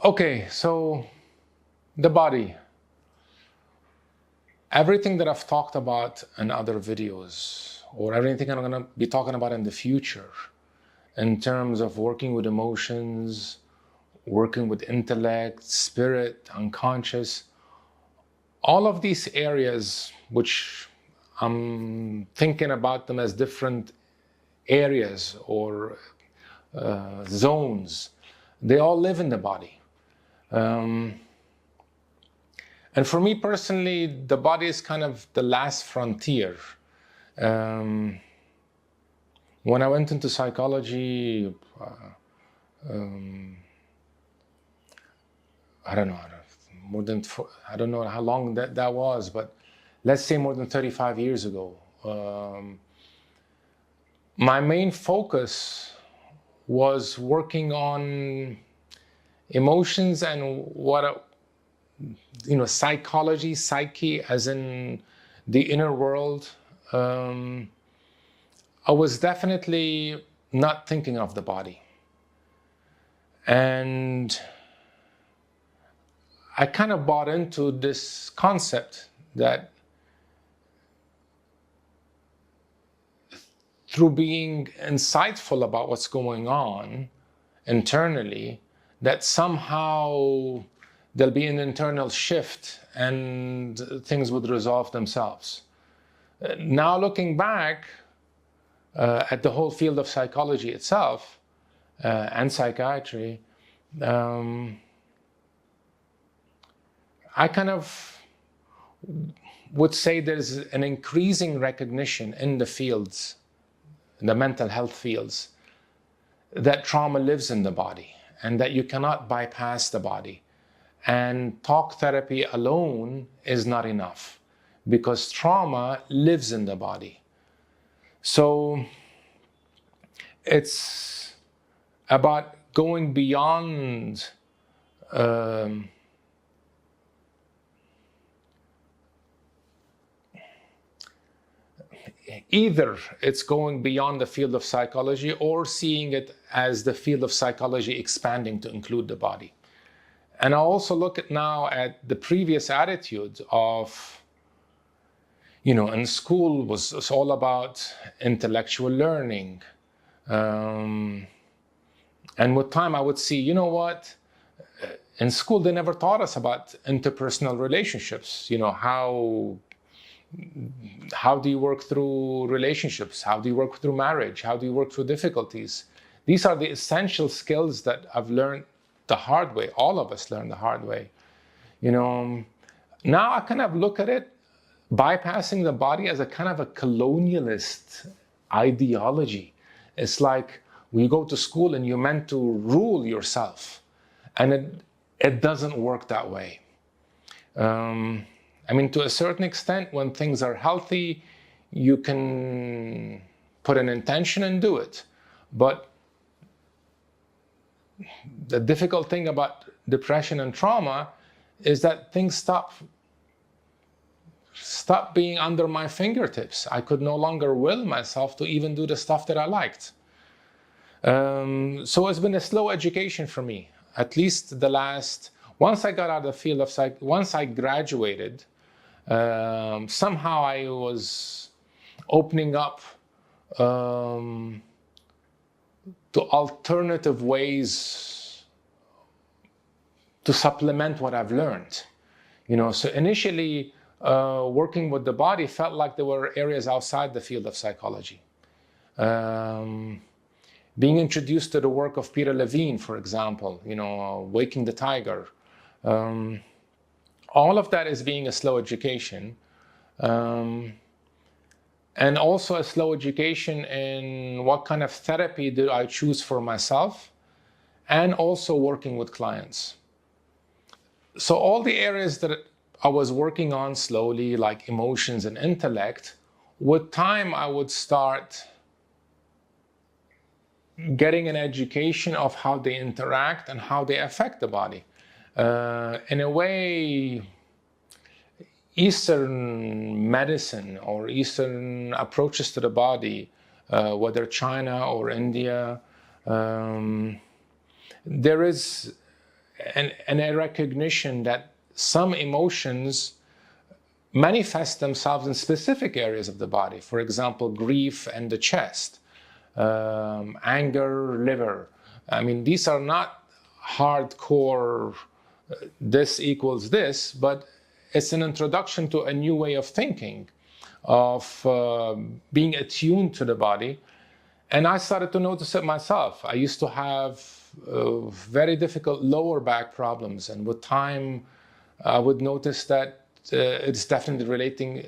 Okay, so the body. Everything that I've talked about in other videos, or everything I'm going to be talking about in the future, in terms of working with emotions, working with intellect, spirit, unconscious, all of these areas, which I'm thinking about them as different areas or zones, they all live in the body. And for me personally, the body is kind of the last frontier. When I went into psychology, I don't know, I don't know how long that was, but let's say more than 35 years ago. My main focus was working on emotions and psychology, psyche, as in the inner world. I was definitely not thinking of the body. And I kind of bought into this concept that through being insightful about what's going on internally, that somehow there'll be an internal shift and things would resolve themselves. Now looking back at the whole field of psychology itself and psychiatry, I kind of would say there's an increasing recognition in the fields, in the mental health fields, that trauma lives in the body and that you cannot bypass the body. And talk therapy alone is not enough because trauma lives in the body. So it's about going beyond either it's going beyond the field of psychology or seeing it as the field of psychology expanding to include the body. And I also look at the previous attitude of, in school it's all about intellectual learning. And with time I would see, in school they never taught us about interpersonal relationships. How do you work through relationships? How do you work through marriage? How do you work through difficulties? These are the essential skills that I've learned the hard way. All of us learn the hard way. Now I kind of look at it, bypassing the body as a kind of a colonialist ideology. It's like we go to school and you're meant to rule yourself. And it doesn't work that way. To a certain extent, when things are healthy, you can put an intention and do it. But the difficult thing about depression and trauma is that things stop being under my fingertips. I could no longer will myself to even do the stuff that I liked. So it's been a slow education for me, at least once I got out of the field of once I graduated, somehow I was opening up to alternative ways to supplement what I've learned. So initially, working with the body felt like there were areas outside the field of psychology. Being introduced to the work of Peter Levine, for example, Waking the Tiger. All of that is being a slow education. And also a slow education in what kind of therapy do I choose for myself, and also working with clients. So all the areas that I was working on slowly, like emotions and intellect, with time I would start getting an education of how they interact and how they affect the body. In a way, Eastern medicine or Eastern approaches to the body, whether China or India, there is and a recognition that some emotions manifest themselves in specific areas of the body. For example, grief and the chest, anger, liver. I mean, these are not hardcore, this equals this, but it's an introduction to a new way of thinking, of being attuned to the body. And I started to notice it myself. I used to have very difficult lower back problems, and with time, I would notice that it's definitely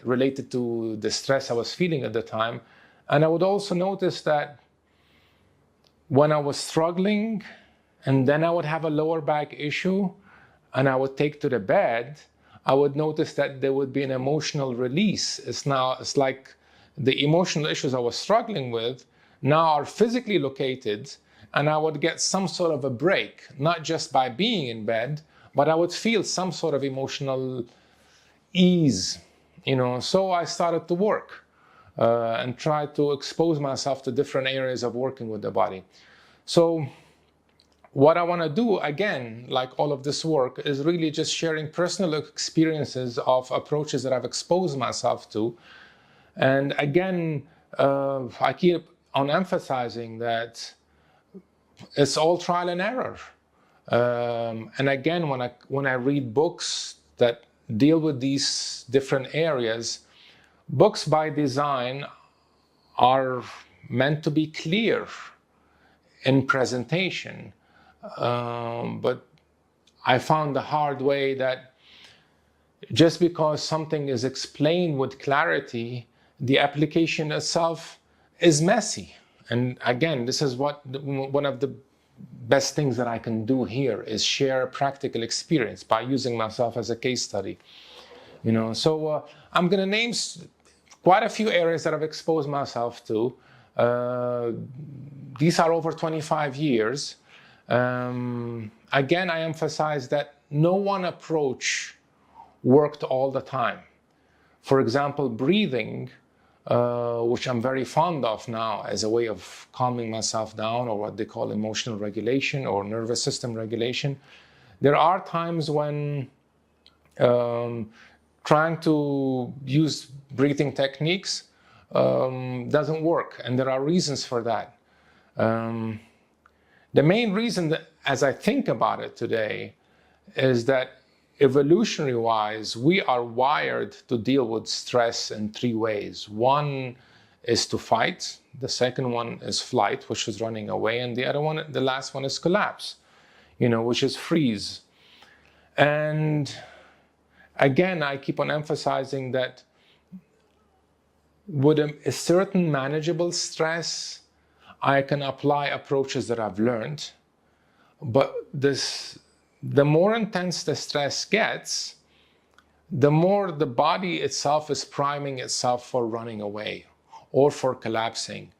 related to the stress I was feeling at the time. And I would also notice that when I was struggling, and then I would have a lower back issue, and I would take to the bed, I would notice that there would be an emotional release. It's like the emotional issues I was struggling with now are physically located, and I would get some sort of a break, not just by being in bed, but I would feel some sort of emotional ease, So I started to work and try to expose myself to different areas of working with the body. So what I want to do, again, like all of this work, is really just sharing personal experiences of approaches that I've exposed myself to. And again, I keep on emphasizing that it's all trial and error. And again, when I read books that deal with these different areas, books by design are meant to be clear in presentation. But I found the hard way that just because something is explained with clarity, the application itself is messy. And again, this is one of the best things that I can do here is share practical experience by using myself as a case study. So I'm going to name quite a few areas that I've exposed myself to. These are over 25 years. Again, I emphasize that no one approach worked all the time. For example, breathing, which I'm very fond of now as a way of calming myself down, or what they call emotional regulation or nervous system regulation. There are times when trying to use breathing techniques doesn't work, and there are reasons for that. The main reason that, as I think about it today, is that evolutionary-wise, we are wired to deal with stress in three ways. One is to fight, the second one is flight, which is running away, and the last one is collapse, which is freeze. And again, I keep on emphasizing that with a certain manageable stress, I can apply approaches that I've learned, but the more intense the stress gets, the more the body itself is priming itself for running away or for collapsing.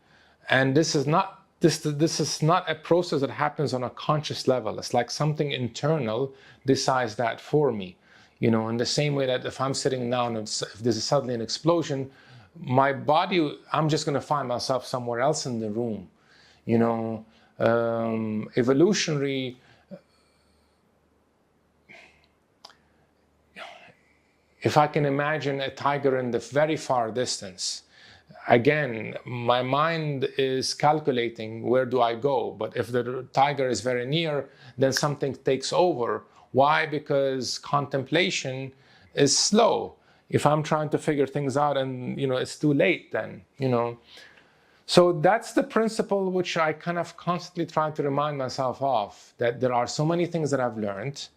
And this is not a process that happens on a conscious level. It's like something internal decides that for me. In the same way that if I'm sitting down and if there's suddenly an explosion, my body, I'm just going to find myself somewhere else in the room. Evolutionary, if I can imagine a tiger in the very far distance, again, my mind is calculating where do I go. But if the tiger is very near, then something takes over. Why? Because contemplation is slow. If I'm trying to figure things out and, it's too late then, So that's the principle which I kind of constantly try to remind myself of, that there are so many things that I've learned.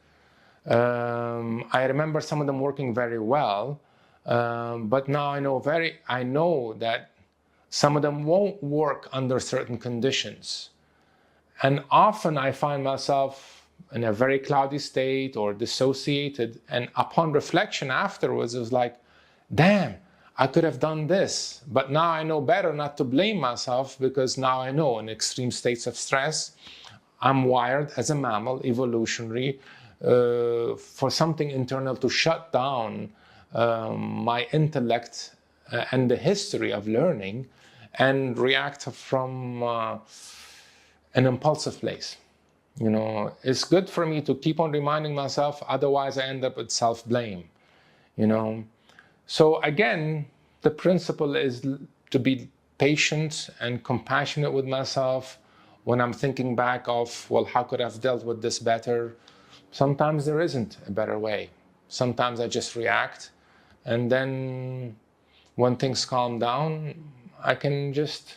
I remember some of them working very well, but now I know that some of them won't work under certain conditions. And often I find myself in a very cloudy state or dissociated, and upon reflection afterwards, it was like, damn, I could have done this, but now I know better not to blame myself, because now I know in extreme states of stress, I'm wired as a mammal, evolutionary, for something internal to shut down my intellect and the history of learning and react from an impulsive place. You know, it's good for me to keep on reminding myself, otherwise I end up with self-blame, you know. So again, the principle is to be patient and compassionate with myself when I'm thinking back of, well, how could I have dealt with this better? Sometimes there isn't a better way. Sometimes I just react, and then when things calm down, I can just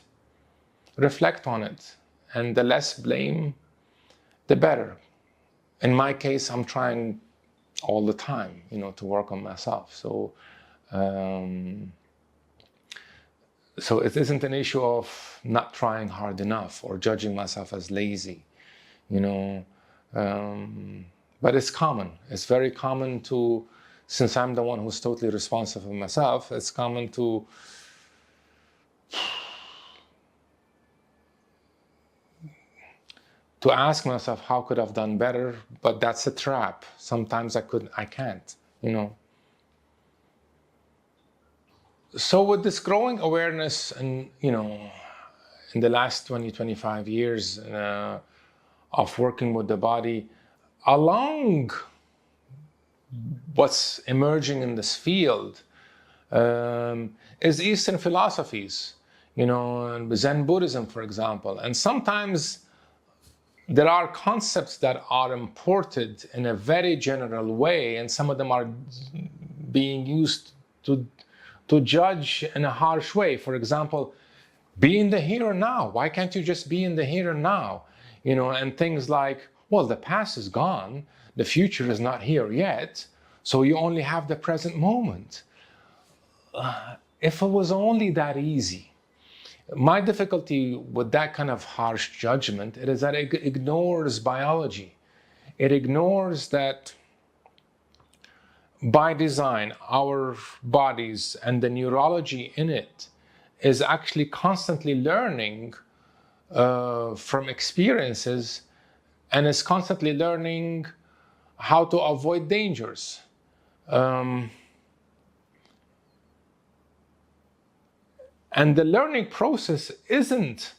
reflect on it. And the less blame, the better. In my case, I'm trying all the time, you know, to work on myself. So it isn't an issue of not trying hard enough or judging myself as lazy, you know. But it's common. It's very common to, since I'm the one who's totally responsible for myself, it's common to ask myself, how could I have done better? But that's a trap. Sometimes I can't, you know. So with this growing awareness and, you know, in the last 20, 25 years of working with the body, along what's emerging in this field is Eastern philosophies, you know, Zen Buddhism, for example. And sometimes there are concepts that are imported in a very general way, and some of them are being used to judge in a harsh way. For example, be in the here and now. Why can't you just be in the here and now? You know, and things like, well, the past is gone, the future is not here yet, so you only have the present moment. If it was only that easy. My difficulty with that kind of harsh judgment is that it ignores biology. It ignores that by design, our bodies and the neurology in it is actually constantly learning from experiences, and is constantly learning how to avoid dangers. And the learning process isn't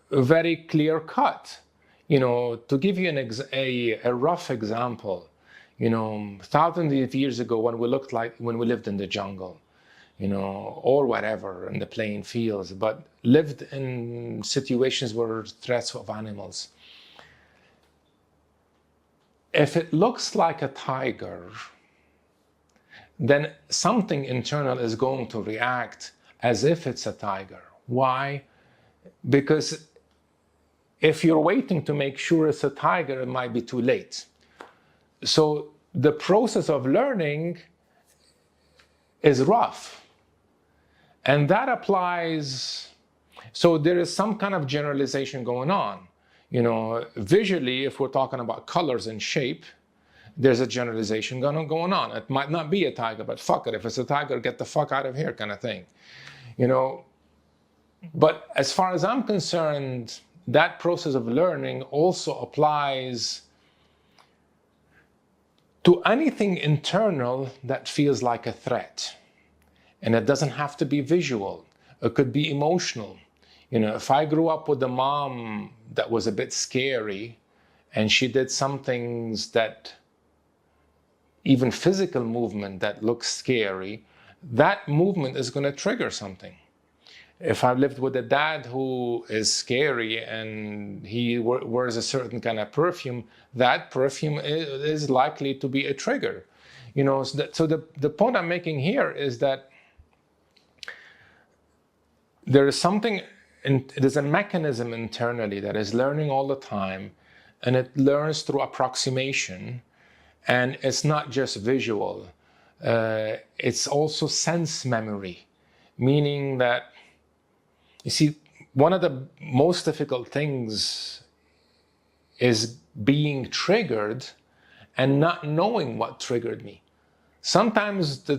very clear cut. You know, to give you a rough example, you know, thousands of years ago when we lived in the jungle, you know, or whatever, in the plain fields, but lived in situations where threats of animals. If it looks like a tiger, then something internal is going to react as if it's a tiger. Why? Because if you're waiting to make sure it's a tiger, it might be too late. So the process of learning is rough. And that applies, so there is some kind of generalization going on. You know, visually, if we're talking about colors and shape, there's a generalization going on. It might not be a tiger, but fuck it. If it's a tiger, get the fuck out of here kind of thing. You know, but as far as I'm concerned, that process of learning also applies to anything internal that feels like a threat. And it doesn't have to be visual. It could be emotional. You know, if I grew up with a mom that was a bit scary and she did some things that, even physical movement that looks scary, that movement is going to trigger something. If I lived with a dad who is scary and he wears a certain kind of perfume, that perfume is likely to be a trigger. You know, so the point I'm making here is that there is something, there's a mechanism internally that is learning all the time, and it learns through approximation, and it's not just visual. It's also sense memory, meaning that, you see, one of the most difficult things is being triggered and not knowing what triggered me. Sometimes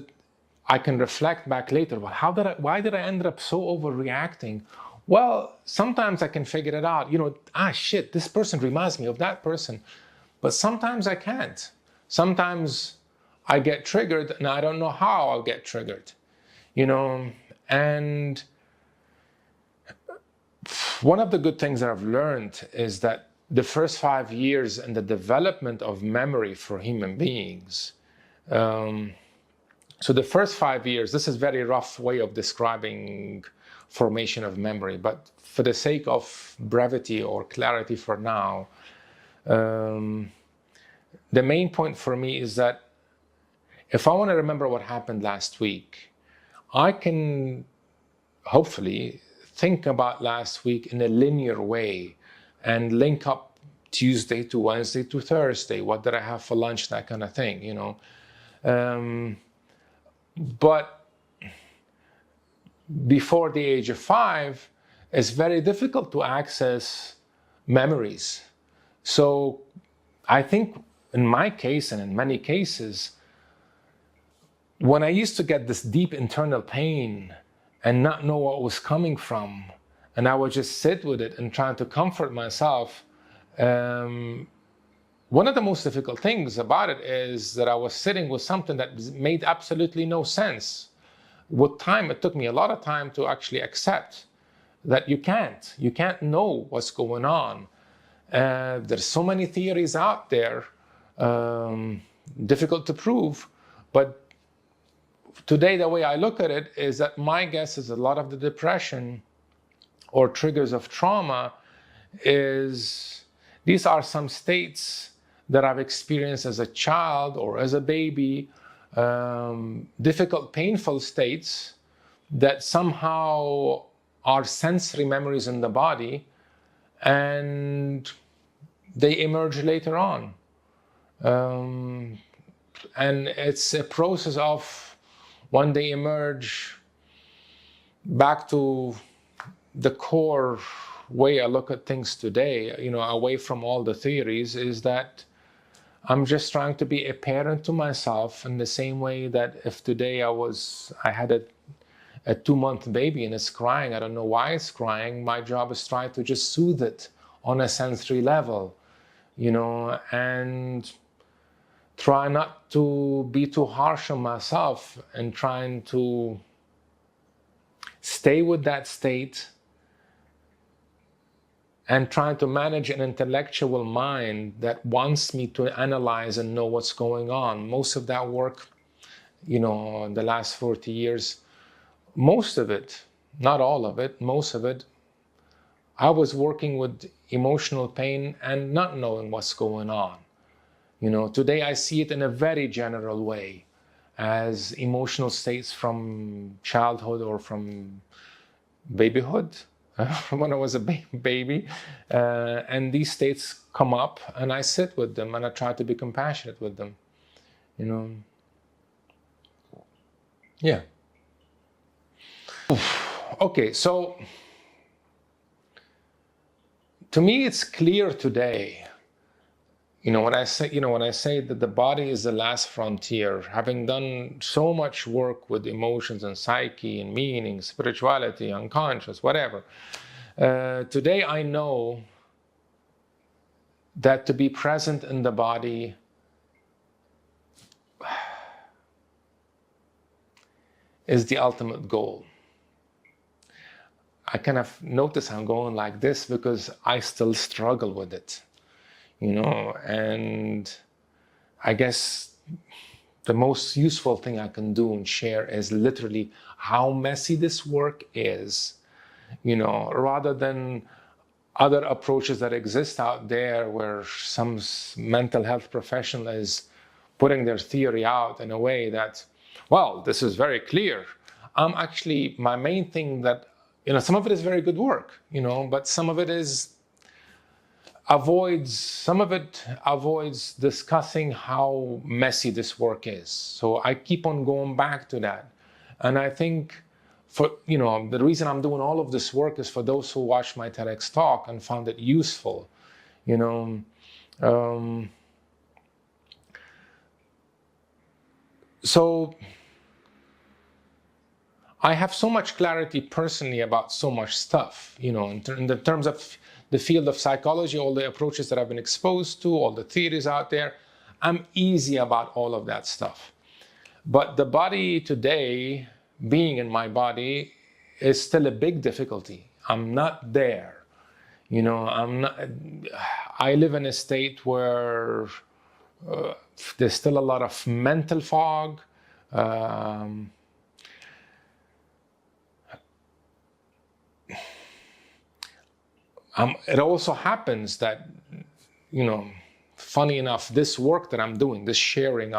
I can reflect back later, well, why did I end up so overreacting? Well, sometimes I can figure it out. You know, shit, this person reminds me of that person. But sometimes I can't. Sometimes I get triggered and I don't know how I'll get triggered. You know, and one of the good things that I've learned is that the first 5 years in the development of memory for human beings. So the first 5 years, this is a very rough way of describing formation of memory, but for the sake of brevity or clarity for now, the main point for me is that if I want to remember what happened last week, I can hopefully think about last week in a linear way and link up Tuesday to Wednesday to Thursday. What did I have for lunch? That kind of thing, you know. But before the age of 5, it's very difficult to access memories. So I think in my case and in many cases, when I used to get this deep internal pain and not know what was coming from, and I would just sit with it and try to comfort myself, one of the most difficult things about it is that I was sitting with something that made absolutely no sense. With time, it took me a lot of time to actually accept that you can't know what's going on. There's so many theories out there, difficult to prove, but today the way I look at it is that my guess is a lot of the depression or triggers of trauma is, these are some states that I've experienced as a child or as a baby, difficult, painful states that somehow are sensory memories in the body, and they emerge later on. And it's a process of, when they emerge, back to the core way I look at things today, you know, away from all the theories, is that I'm just trying to be a parent to myself in the same way that if today I had a 2-month baby and it's crying, I don't know why it's crying, my job is try to just soothe it on a sensory level, you know, and try not to be too harsh on myself and trying to stay with that state and trying to manage an intellectual mind that wants me to analyze and know what's going on. Most of that work, you know, in the last 40 years, most of it, not all of it, most of it, I was working with emotional pain and not knowing what's going on. You know, today I see it in a very general way as emotional states from childhood or from babyhood, when I was a baby, and these states come up and I sit with them and I try to be compassionate with them, you know. Yeah. Okay, so to me it's clear today, when I say that the body is the last frontier, having done so much work with emotions and psyche and meaning, spirituality, unconscious, whatever, today I know that to be present in the body is the ultimate goal. I kind of notice I'm going like this because I still struggle with it. And I guess the most useful thing I can do and share is literally how messy this work is, rather than other approaches that exist out there where some mental health professional is putting their theory out in a way that, well, this is very clear. My main thing that, some of it is very good work, but some of it avoids discussing how messy this work is. So I keep on going back to that. And I think the reason I'm doing all of this work is for those who watched my TEDx talk and found it useful, So I have so much clarity personally about so much stuff, in the terms of the field of psychology, all the approaches that I've been exposed to, all the theories out there. I'm easy about all of that stuff. But the body today, being in my body, is still a big difficulty. I'm not there. I I live in a state where there's still a lot of mental fog. It also happens that, funny enough, this work that I'm doing, this sharing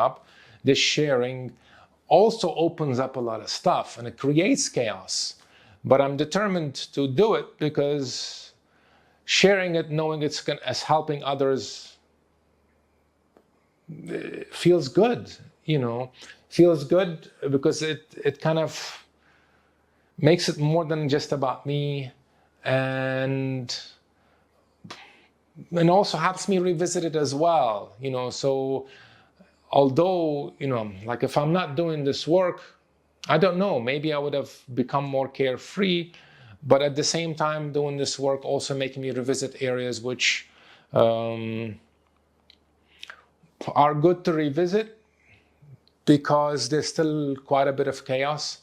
also opens up a lot of stuff and it creates chaos. But I'm determined to do it because sharing it, knowing it's helping others, feels good, feels good because it kind of makes it more than just about me, and also helps me revisit it as well, so although, like if I'm not doing this work, I don't know, maybe I would have become more carefree, but at the same time, doing this work also making me revisit areas which are good to revisit because there's still quite a bit of chaos.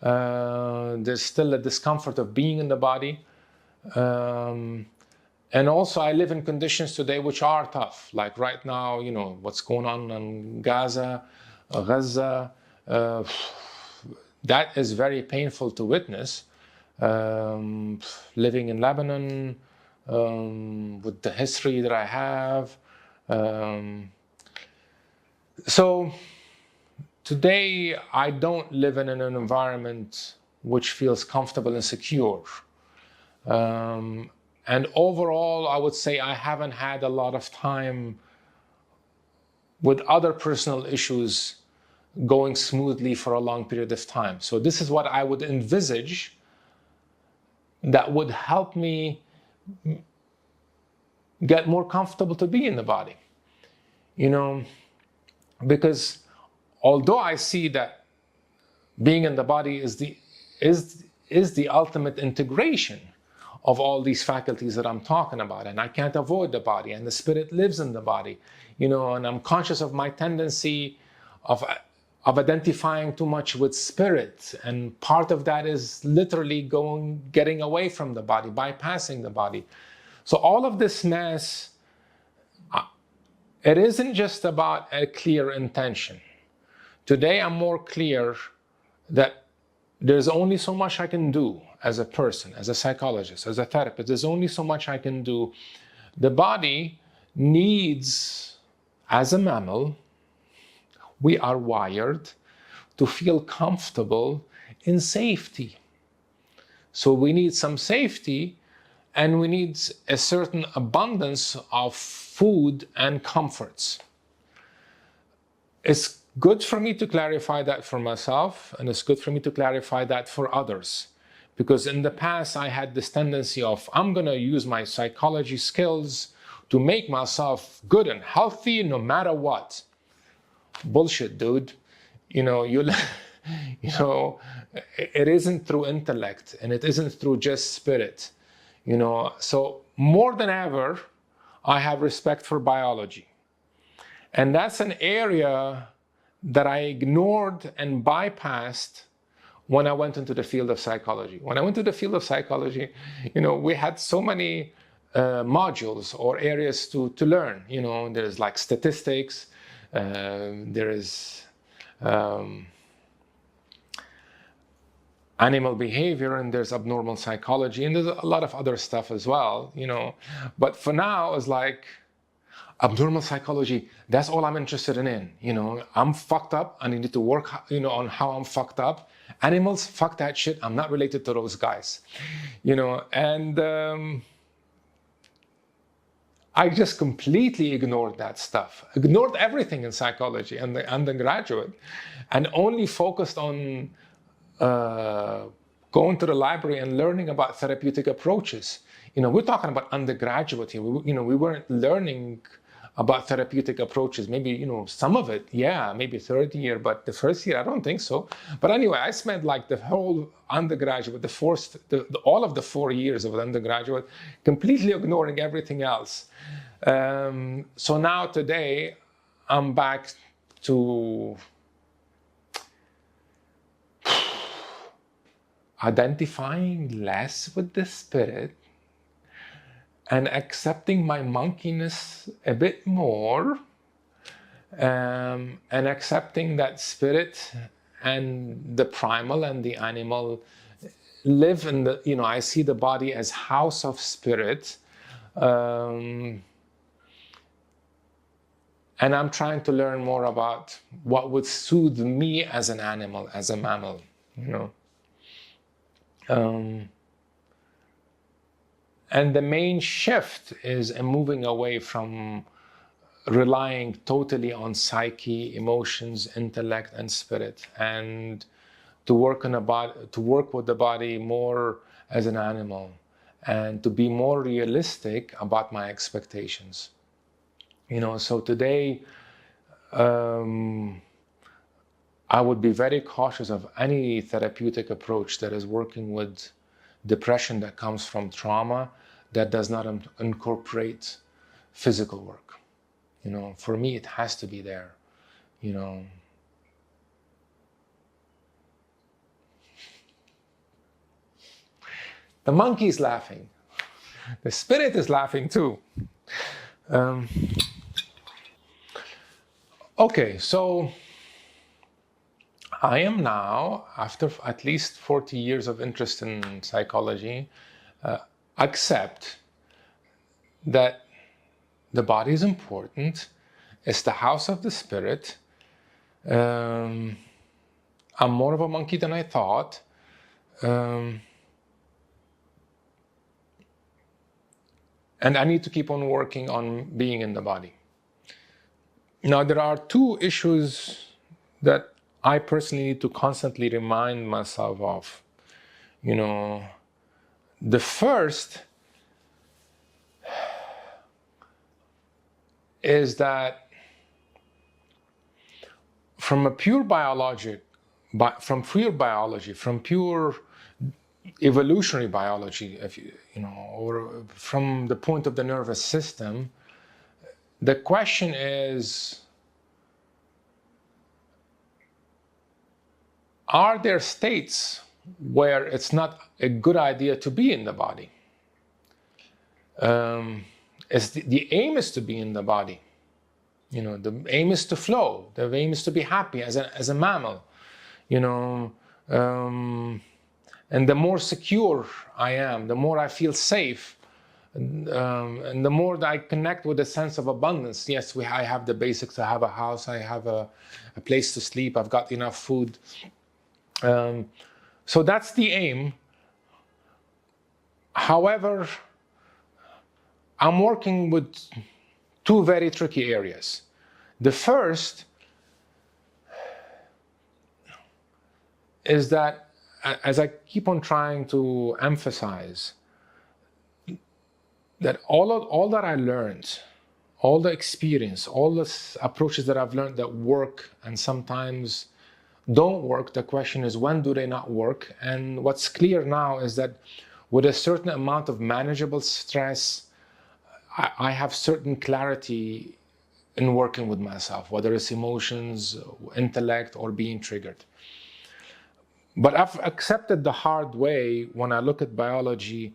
There's still a discomfort of being in the body. And also I live in conditions today which are tough. Like right now, what's going on in Gaza. That is very painful to witness. Living in Lebanon, with the history that I have. So today, I don't live in an environment which feels comfortable and secure. And overall, I would say I haven't had a lot of time with other personal issues going smoothly for a long period of time. So this is what I would envisage that would help me get more comfortable to be in the body. Because although I see that being in the body is the ultimate integration of all these faculties that I'm talking about, and I can't avoid the body, and the spirit lives in the body, and I'm conscious of my tendency of identifying too much with spirit, and part of that is literally getting away from the body, bypassing the body. So all of this mess, it isn't just about a clear intention. Today, I'm more clear that there's only so much I can do as a person, as a psychologist, as a therapist. There's only so much I can do. The body needs, as a mammal, we are wired to feel comfortable in safety. So we need some safety, and we need a certain abundance of food and comforts. It's good for me to clarify that for myself, and it's good for me to clarify that for others. Because in the past, I had this tendency of, I'm going to use my psychology skills to make myself good and healthy no matter what. Bullshit, dude. It isn't through intellect, and it isn't through just spirit. So more than ever, I have respect for biology. And that's an area that I ignored and bypassed when I went into the field of psychology. When I went to the field of psychology, we had so many modules or areas to learn. There's like statistics, there is animal behavior, and there's abnormal psychology, and there's a lot of other stuff as well, But for now, it's like abnormal psychology, that's all I'm interested in. I'm fucked up, and I need to work, on how I'm fucked up. Animals, fuck that shit. I'm not related to those guys, and I just completely ignored that stuff, ignored everything in psychology and the undergraduate, and only focused on going to the library and learning about therapeutic approaches. We're talking about undergraduate here. We weren't learning about therapeutic approaches. Maybe, some of it, yeah, maybe third year, but the first year, I don't think so. But anyway, I spent like the whole undergraduate, all of the 4 years of undergraduate, completely ignoring everything else. So now today, I'm back to identifying less with the spirit and accepting my monkeyness a bit more, and accepting that spirit and the primal and the animal live in the, I see the body as house of spirit. And I'm trying to learn more about what would soothe me as an animal, as a mammal, And the main shift is a moving away from relying totally on psyche, emotions, intellect, and spirit, and to work with the body more as an animal, and to be more realistic about my expectations. So today, I would be very cautious of any therapeutic approach that is working with depression that comes from trauma that does not incorporate physical work. For me, it has to be there. The monkey is laughing. The spirit is laughing too. Okay, so I am now, after at least 40 years of interest in psychology, accept that the body is important. It's the house of the spirit. I'm more of a monkey than I thought. And I need to keep on working on being in the body. Now, there are two issues that I personally need to constantly remind myself of. The first is that from pure evolutionary biology, or from the point of the nervous system, the question is, are there states where it's not a good idea to be in the body? The aim is to be in the body. The aim is to flow. The aim is to be happy as a mammal. And the more secure I am, the more I feel safe, and the more that I connect with a sense of abundance. Yes, I have the basics. I have a house. I have a place to sleep. I've got enough food. So that's the aim. However, I'm working with two very tricky areas. The first is that, as I keep on trying to emphasize, that all that I learned, all the experience, all the approaches that I've learned that work and sometimes don't work, the question is, when do they not work? And what's clear now is that with a certain amount of manageable stress, I have certain clarity in working with myself, whether it's emotions, intellect, or being triggered. But I've accepted the hard way, when I look at biology,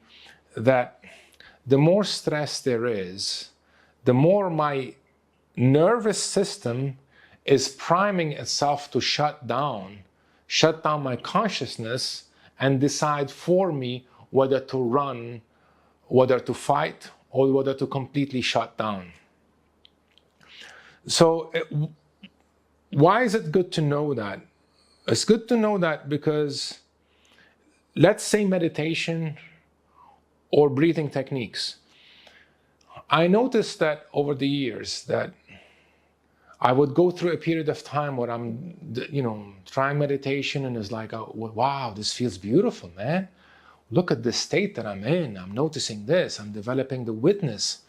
that the more stress there is, the more my nervous system is priming itself to shut down my consciousness, and decide for me whether to run, whether to fight, or whether to completely shut down. So why is it good to know that? It's good to know that because, let's say, meditation or breathing techniques. I noticed that over the years that I would go through a period of time where I'm, trying meditation, and it's like, oh, wow, this feels beautiful, man. Look at the state that I'm in. I'm noticing this. I'm developing the witness.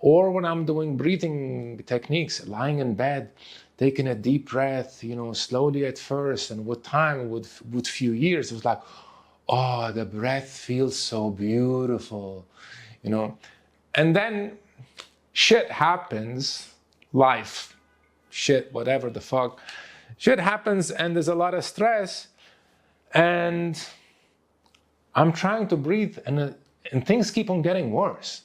Or when I'm doing breathing techniques, lying in bed, taking a deep breath, slowly at first, and with time, with few years, it was like, oh, the breath feels so beautiful, And then shit happens, life, shit, whatever the fuck. Shit happens, and there's a lot of stress, and I'm trying to breathe, and things keep on getting worse.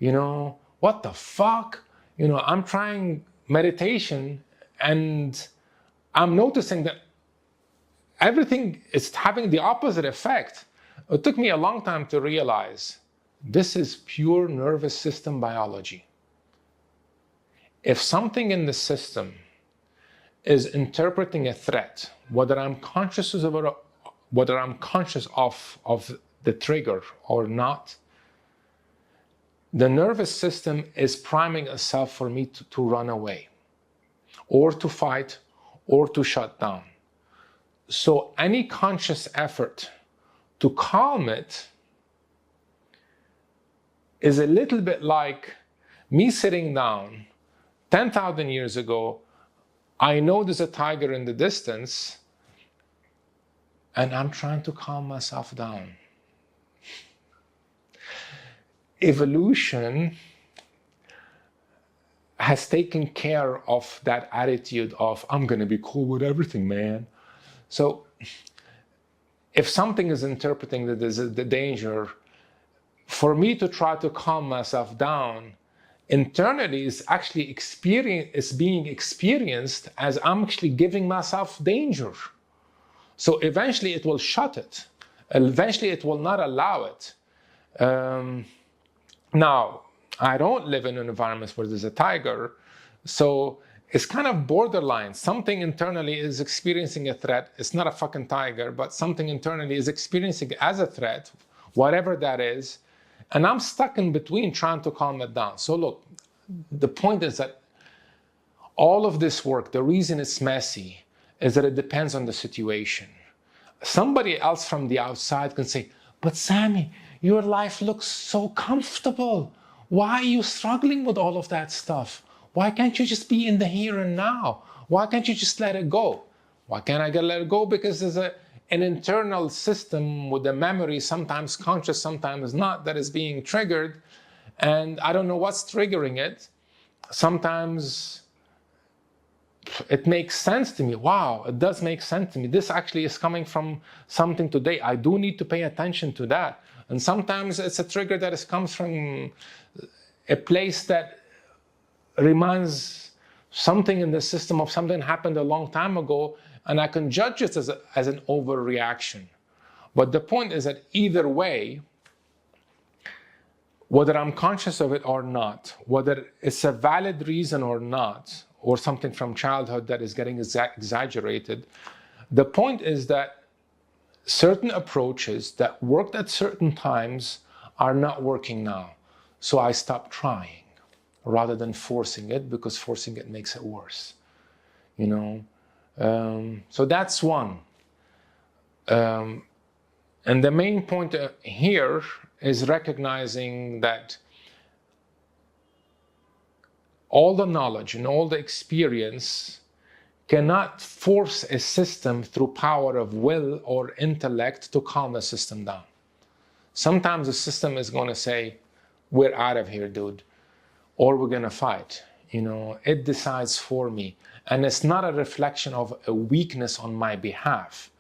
What the fuck? I'm trying meditation and I'm noticing that everything is having the opposite effect. It took me a long time to realize this is pure nervous system biology. If something in the system is interpreting a threat, whether I'm conscious of the trigger or not, the nervous system is priming itself for me to run away, or to fight, or to shut down. So any conscious effort to calm it is a little bit like me sitting down 10,000 years ago. I know there's a tiger in the distance, and I'm trying to calm myself down. Evolution has taken care of that attitude of, I'm going to be cool with everything, man. So if something is interpreting that there's the danger, for me to try to calm myself down, internally is actually being experienced as I'm actually giving myself danger. So eventually it will shut it. Eventually it will not allow it. Now, I don't live in an environment where there's a tiger, so it's kind of borderline. Something internally is experiencing a threat. It's not a fucking tiger, but something internally is experiencing as a threat, whatever that is, and I'm stuck in between trying to calm it down. So look, the point is that all of this work, the reason it's messy is that it depends on the situation. Somebody else from the outside can say, but Sami, your life looks so comfortable. Why are you struggling with all of that stuff? Why can't you just be in the here and now? Why can't you just let it go? Why can't I let it go? Because there's an internal system with a memory, sometimes conscious, sometimes not, that is being triggered. And I don't know what's triggering it. Sometimes it makes sense to me. Wow, it does make sense to me. This actually is coming from something today. I do need to pay attention to that. And sometimes it's a trigger that comes from a place that reminds something in the system of something that happened a long time ago, and I can judge it as an overreaction. But the point is that either way, whether I'm conscious of it or not, whether it's a valid reason or not, or something from childhood that is getting exaggerated, the point is that certain approaches that worked at certain times are not working now. So I stop trying rather than forcing it, because forcing it makes it worse. So that's one. And the main point here is recognizing that all the knowledge and all the experience cannot force a system through power of will or intellect to calm the system down. Sometimes the system is going to say, we're out of here, dude, or we're going to fight. It decides for me. And it's not a reflection of a weakness on my behalf.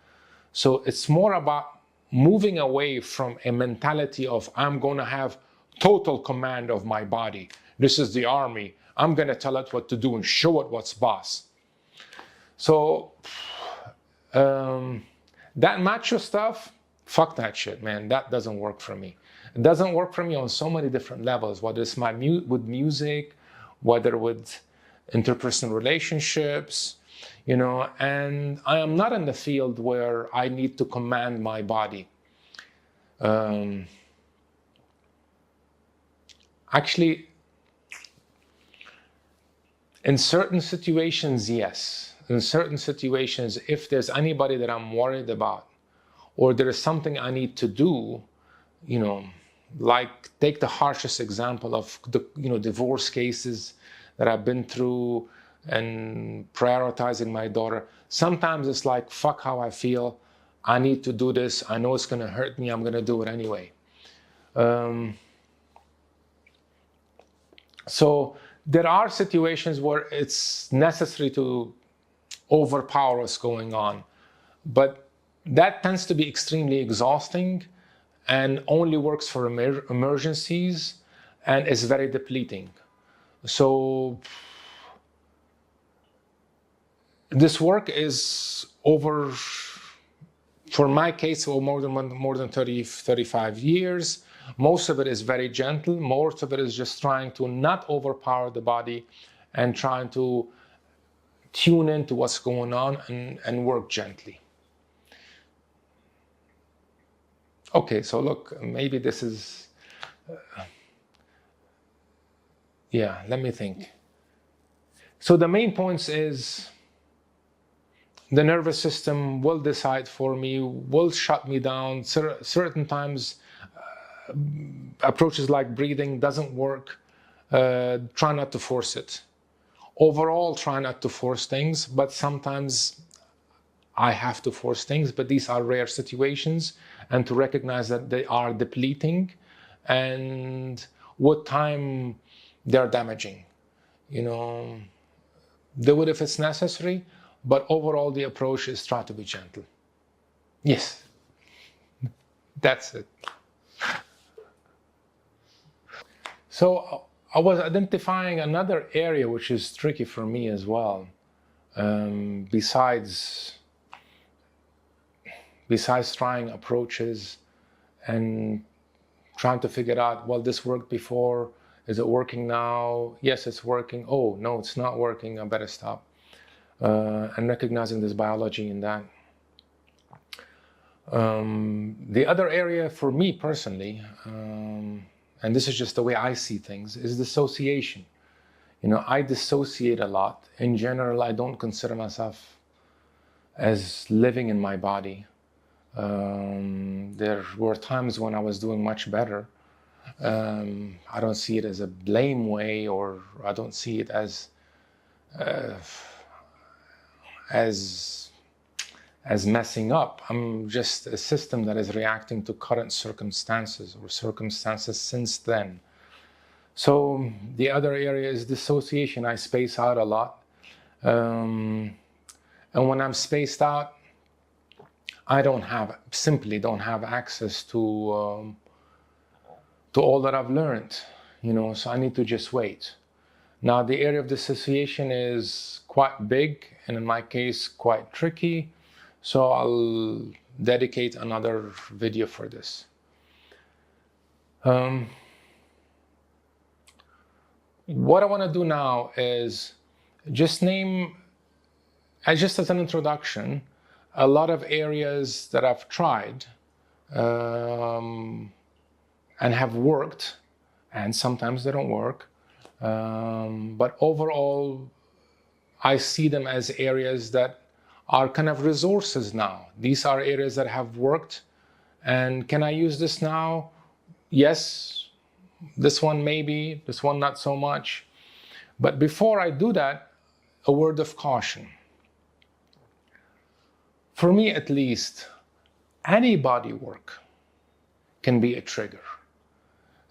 So it's more about moving away from a mentality of, I'm going to have total command of my body. This is the army. I'm going to tell it what to do and show it what's boss. So that macho stuff, fuck that shit, man. That doesn't work for me. It doesn't work for me on so many different levels, whether it's with music, whether with interpersonal relationships, and I am not in the field where I need to command my body. Actually, in certain situations, yes. In certain situations, if there's anybody that I'm worried about, or there is something I need to do, like take the harshest example of the divorce cases that I've been through and prioritizing my daughter. Sometimes it's like, fuck how I feel. I need to do this. I know it's going to hurt me. I'm going to do it anyway. So there are situations where it's necessary to overpower what's going on. But that tends to be extremely exhausting and only works for emergencies. and it's very depleting. So this work is over, for my case, for more than 30, 35 years. Most of it is very gentle. Most of it is just trying to not overpower the body and trying to tune into what's going on and work gently. Okay, so look, maybe this is, yeah, let me think. So the main points is the nervous system will decide for me, will shut me down. Certain times, approaches like breathing doesn't work. Try not to force it. Overall, try not to force things, but sometimes I have to force things, but these are rare situations, and to recognize that they are depleting, and with time they're damaging. You know, do it if it's necessary, but overall the approach is try to be gentle. Yes, that's it. So I was identifying another area which is tricky for me as well, besides trying approaches and trying to figure out, well, this worked before, is it working now? Yes, it's working. Oh, no, it's not working, I better stop. And recognizing this biology in that. The other area for me personally, and this is just the way I see things, is dissociation. You know, I dissociate a lot. In general, I don't consider myself as living in my body. There were times when I was doing much better. I don't see it as a blame way, or I don't see it as messing up. I'm just a system that is reacting to current circumstances or circumstances since then. So the other area is dissociation. I space out a lot. And when I'm spaced out, I simply don't have access to all that I've learned, you know, so I need to just wait. Now, the area of dissociation is quite big, and in my case, quite tricky. So I'll dedicate another video for this. What I want to do now is just name, just as an introduction, a lot of areas that I've tried and have worked, and sometimes they don't work. But overall, I see them as areas that are kind of resources now. These are areas that have worked, and can I use this now? Yes, this one maybe, this one not so much. But before I do that, a word of caution. For me at least, any body work can be a trigger.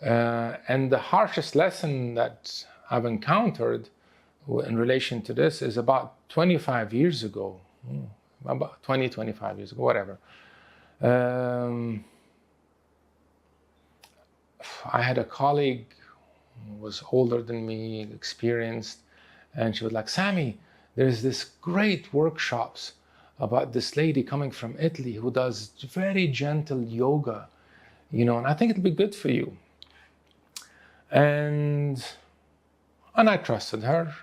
And the harshest lesson that I've encountered in relation to this is about 25 years ago, about 25 years ago, whatever. I had a colleague who was older than me, experienced, and she was like, Sami, there's this great workshops about this lady coming from Italy who does very gentle yoga, you know, and I think it'll be good for you. And I trusted her,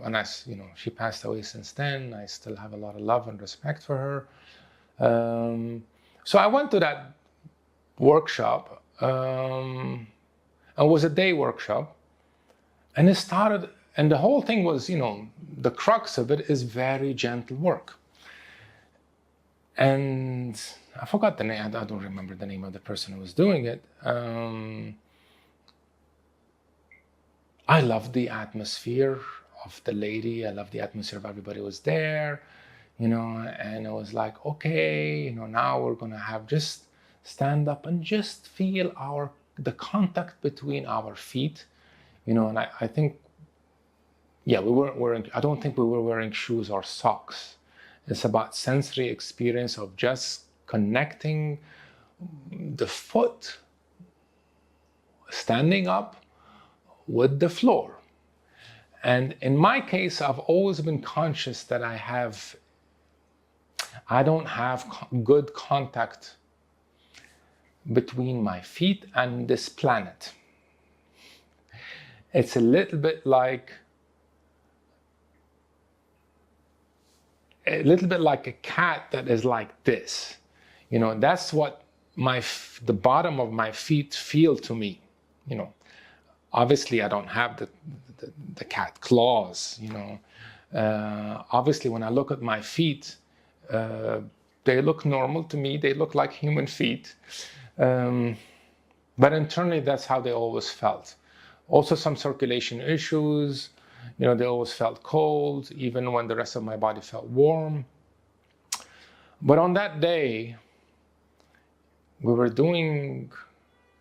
and you know, she passed away since then. I still have a lot of love and respect for her. So I went to that workshop, and it was a day workshop, and it started, and the whole thing was, you know, the crux of it is very gentle work. And I forgot the name, I don't remember the name of the person who was doing it. I loved the atmosphere of the lady. I loved the atmosphere of everybody who was there, you know, and it was like, okay, you know, now we're going to have just stand up and just feel the contact between our feet, you know, and I think, yeah, we weren't wearing, I don't think we were wearing shoes or socks. It's about sensory experience of just connecting the foot standing up with the floor. And in my case, I've always been conscious that I don't have good contact between my feet and this planet. It's a little bit like a cat that is like this. You know, that's what the bottom of my feet feel to me. You know, obviously I don't have the cat claws, you know. Obviously when I look at my feet, they look normal to me. They look like human feet. But internally, that's how they always felt. Also some circulation issues. You know, they always felt cold, even when the rest of my body felt warm. But on that day, we were doing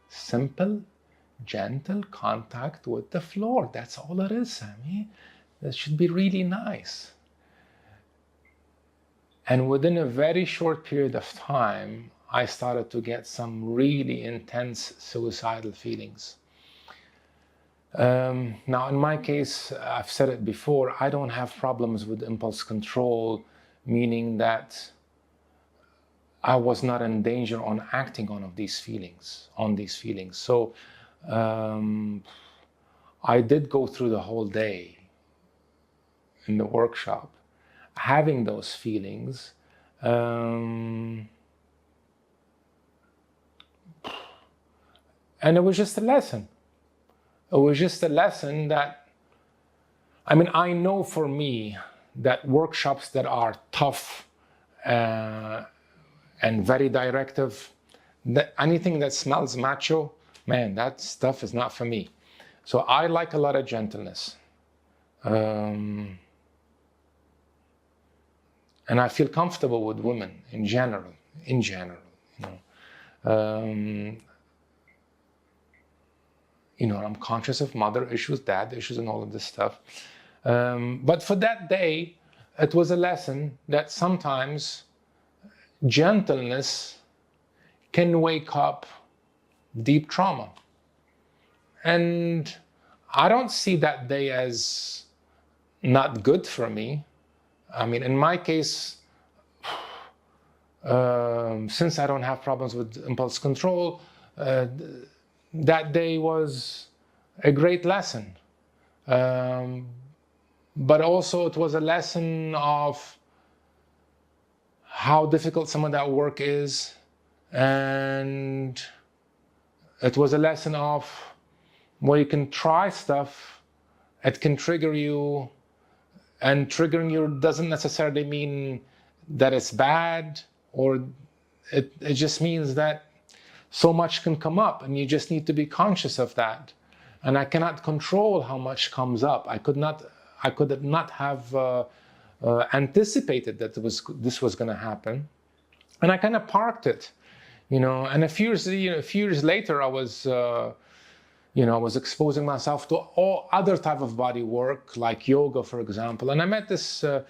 simple, gentle contact with the floor. That's all it is, Sami. That should be really nice. And within a very short period of time, I started to get some really intense suicidal feelings. Now, in my case, I've said it before, I don't have problems with impulse control, meaning that I was not in danger on acting on these feelings. So I did go through the whole day in the workshop having those feelings. And it was just a lesson. It was just a lesson that, I mean, I know for me that workshops that are tough and very directive, that anything that smells macho, man, that stuff is not for me. So I like a lot of gentleness. And I feel comfortable with women in general, you know, I'm conscious of mother issues, dad issues, and all of this stuff. But for that day, it was a lesson that sometimes gentleness can wake up deep trauma. And I don't see that day as not good for me. I mean, in my case, since I don't have problems with impulse control, that day was a great lesson. But also it was a lesson of how difficult some of that work is. And it was a lesson of where you can try stuff, it can trigger you, and triggering you doesn't necessarily mean that it's bad, or it just means that so much can come up and you just need to be conscious of that. And I cannot control how much comes up. I could not have anticipated that this was going to happen. And I kind of parked it, you know. And a few years later, I was exposing myself to all other type of body work, like yoga, for example. And I met this, I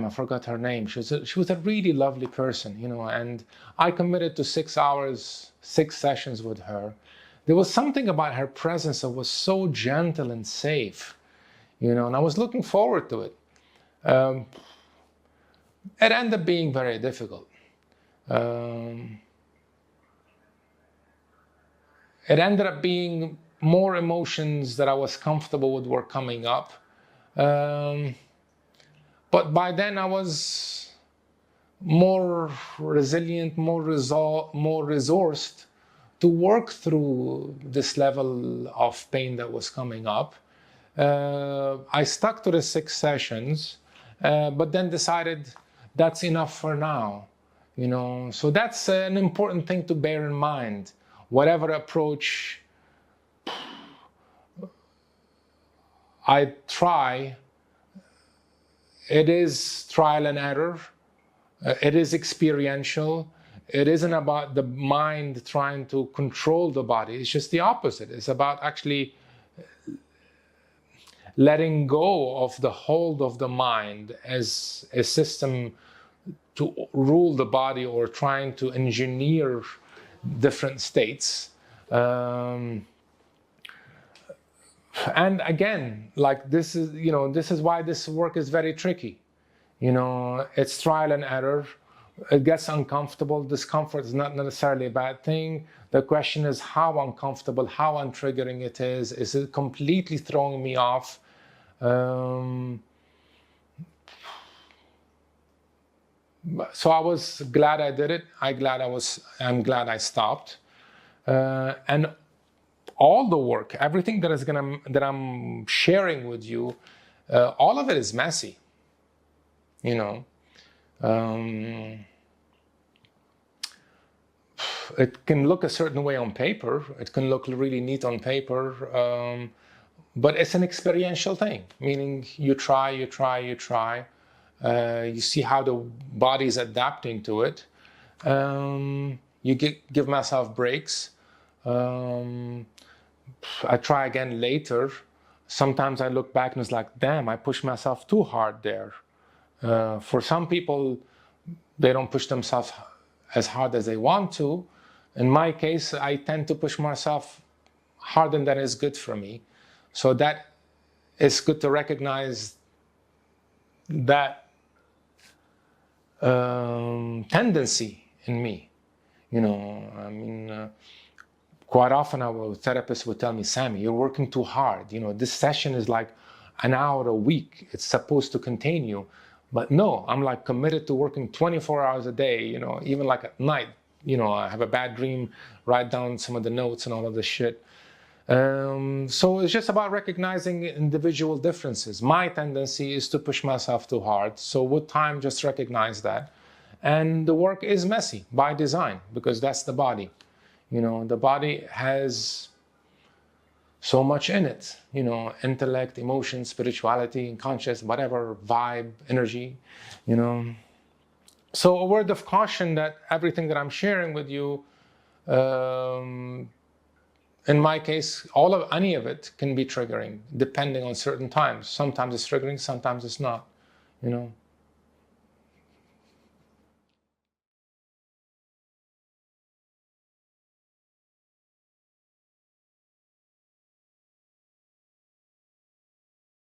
forgot her name. She was a really lovely person, you know, and I committed to 6 hours, 6 sessions with her. There was something about her presence that was so gentle and safe, you know, and I was looking forward to it. It ended up being very difficult. It ended up being more emotions that I was comfortable with were coming up. But by then I was more resilient, more resourced to work through this level of pain that was coming up. I stuck to the 6 sessions, but then decided that's enough for now, you know. So that's an important thing to bear in mind. Whatever approach I try, it is trial and error. It is experiential. It isn't about the mind trying to control the body. It's just the opposite. It's about actually letting go of the hold of the mind as a system to rule the body, or trying to engineer different states. And again, like this is, this is why this work is very tricky. It's trial and error. It gets uncomfortable. Discomfort is not necessarily a bad thing. The question is how uncomfortable, how untriggering it is. Is it completely throwing me off? So I was glad I did it. I'm glad I stopped. And all the work, everything that I'm sharing with you, all of it is messy. It can look a certain way on paper. It can look really neat on paper, but it's an experiential thing. Meaning, you try. You see how the body is adapting to it. You give myself breaks. I try again later. Sometimes I look back and it's like, damn, I pushed myself too hard there. For some people, they don't push themselves as hard as they want to. In my case, I tend to push myself harder than is good for me. So that it's good to recognize that tendency in me. Quite often our therapist would tell me, Sami, you're working too hard. This session is like an hour a week. It's supposed to continue. But no, I'm like committed to working 24 hours a day, even like at night. I have a bad dream, write down some of the notes and all of this shit. So it's just about recognizing individual differences. My tendency is to push myself too hard. So with time, just recognize that. And the work is messy by design, because that's the body. The body has so much in it, intellect, emotion, spirituality, conscious, whatever, vibe, energy, So a word of caution that everything that I'm sharing with you, in my case, any of it can be triggering, depending on certain times. Sometimes it's triggering, sometimes it's not,